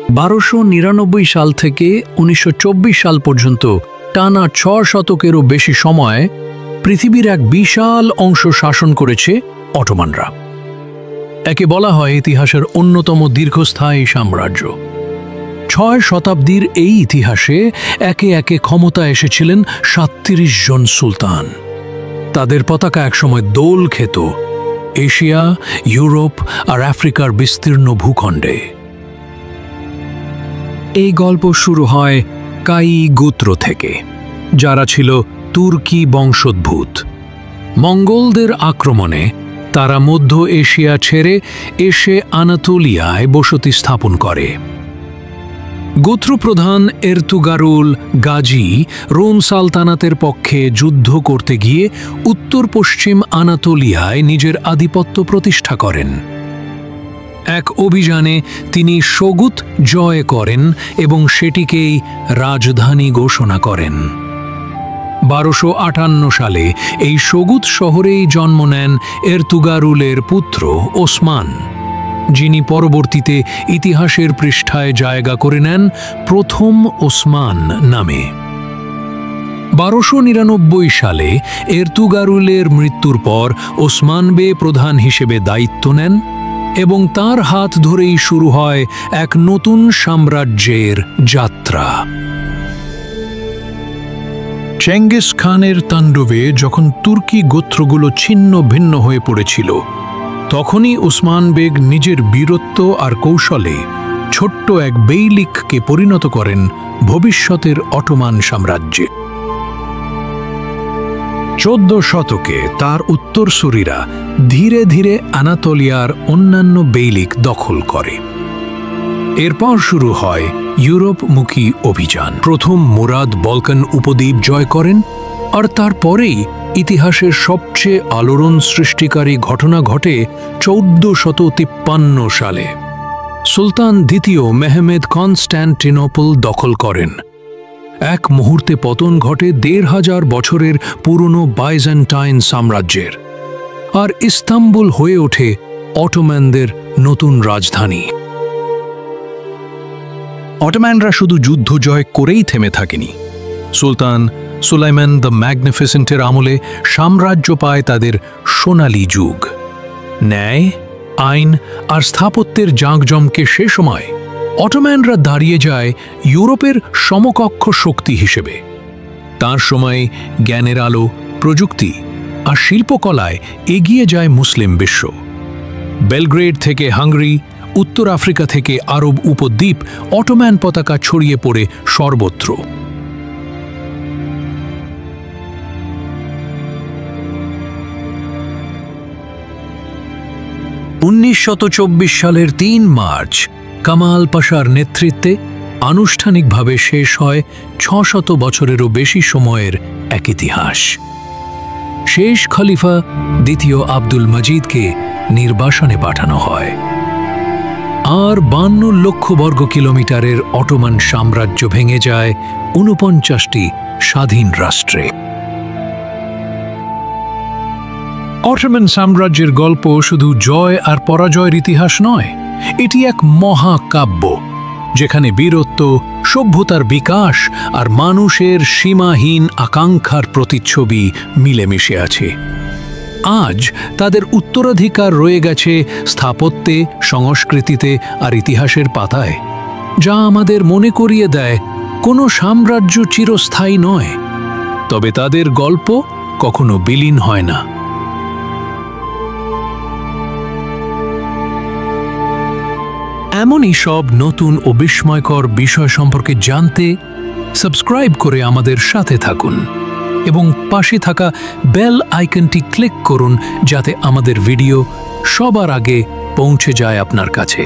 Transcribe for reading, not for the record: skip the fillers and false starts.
1299 সাল থেকে 1924 সাল পর্যন্ত টানা 6 শতকেরও বেশি সময় পৃথিবীর এক বিশাল অংশ শাসন করেছে অটোমানরা। একে বলা হয় ইতিহাসের অন্যতম দীর্ঘস্থায়ী সাম্রাজ্য। 6 শতাব্দীর এই ইতিহাসে একে একে ক্ষমতা এসেছিলেন 37 জন সুলতান। তাদের পতাকা একসময় দোল খেত এশিয়া, ইউরোপ আর আফ্রিকার বিস্তীর্ণ ভূখণ্ডে। এই গল্প শুরু হয় কাই গোত্র থেকে, যারা ছিল তুর্কি বংশোদ্ভূত। মঙ্গোলদের আক্রমণে তারা মধ্য এশিয়া ছেড়ে এসে আনাতোলিয়ায় বসতি স্থাপন করে। গোত্রপ্রধান এরতুগারুল গাজী রোম সালতানাতের পক্ষে যুদ্ধ করতে গিয়ে উত্তর পশ্চিম আনাতোলিয়ায় নিজের আধিপত্য প্রতিষ্ঠা করেন। এক অভিযানে তিনি সগুত জয় করেন এবং সেটিকেই রাজধানী ঘোষণা করেন। 1258 সালে এই সগুত শহরেই জন্ম নেন এরতুগারুলের পুত্র ওসমান, যিনি পরবর্তীতে ইতিহাসের পৃষ্ঠায় জায়গা করে নেন প্রথম ওসমান নামে। 1299 সালে এরতুগারুলের মৃত্যুর পর ওসমান বে প্রধান হিসেবে দায়িত্ব নেন এবং তার হাত ধরেই শুরু হয় এক নতুন সাম্রাজ্যের যাত্রা। চেঙ্গিস খানের তাণ্ডবে যখন তুর্কি গোত্রগুলো ছিন্ন ভিন্ন হয়ে পড়েছিল, তখনই ওসমান বেগ নিজের বীরত্ব আর কৌশলে ছোট্ট এক বেইলিককে পরিণত করেন ভবিষ্যতের অটোমান সাম্রাজ্যে। 14 শতকে তার উত্তরসূরিরা ধীরে ধীরে আনাতোলিয়ার অন্যান্য বেইলিক দখল করে। এরপর শুরু হয় ইউরোপমুখী অভিযান। প্রথম মুরাদ বলকান উপদ্বীপ জয় করেন, আর তারপরেই ইতিহাসের সবচেয়ে আলোড়ন সৃষ্টিকারী ঘটনা ঘটে 1453 সালে। সুলতান দ্বিতীয় মেহমেদ কনস্ট্যান্টিনোপল দখল করেন। এক মুহূর্তে পতন ঘটে 1500 বছরের পুরনো বাইজেন্টাইন সাম্রাজ্যের, আর ইস্তাম্বুল হয়ে ওঠে অটোম্যানদের নতুন রাজধানী। অটোম্যানরা শুধু যুদ্ধ জয় করেই থেমে থাকেনি। সুলতান সুলাইমান দ্য ম্যাগনিফিসেন্টের আমলে সাম্রাজ্য পায় তাদের সোনালী যুগ। ন্যায়, আইন আর স্থাপত্যের জাঁকজমকে সে সময় অটোম্যানরা দাঁড়িয়ে যায় ইউরোপের সমকক্ষ শক্তি হিসেবে। তার সময় জ্ঞানের আলো, প্রযুক্তি আর শিল্পকলায় এগিয়ে যায় মুসলিম বিশ্ব। বেলগ্রেড থেকে হাঙ্গেরি, উত্তর আফ্রিকা থেকে আরব উপদ্বীপ অটোম্যান পতাকা ছড়িয়ে পড়ে সর্বত্র। সালের 3 মার্চ কামাল পাশার নেতৃত্বে আনুষ্ঠানিকভাবে শেষ হয় 600 বছরেরও বেশি সময়ের এক ইতিহাস। শেষ খলিফা দ্বিতীয় আব্দুল মজিদকে নির্বাসনে পাঠানো হয়, আর 52 লক্ষ বর্গ কিলোমিটারের অটোমান সাম্রাজ্য ভেঙে যায় 49টি স্বাধীন রাষ্ট্রে। অটোমান সাম্রাজ্যের গল্প শুধু জয় আর পরাজয়ের ইতিহাস নয়, এটি এক মহাকাব্য যেখানে বীরত্ব, সভ্যতার বিকাশ আর মানুষের সীমাহীন আকাঙ্ক্ষার প্রতিচ্ছবি মিলেমিশে আছে। আজ তাদের উত্তরাধিকার রয়ে গেছে স্থাপত্যে, সংস্কৃতিতে আর ইতিহাসের পাতায়, যা আমাদের মনে করিয়ে দেয় কোনো সাম্রাজ্য চিরস্থায়ী নয়, তবে তাদের গল্প কখনো বিলীন হয় না। এমনই সব নতুন ও বিস্ময়কর বিষয় সম্পর্কে জানতে সাবস্ক্রাইব করে আমাদের সাথে থাকুন এবং পাশে থাকা বেল আইকনটি ক্লিক করুন, যাতে আমাদের ভিডিও সবার আগে পৌঁছে যায় আপনার কাছে।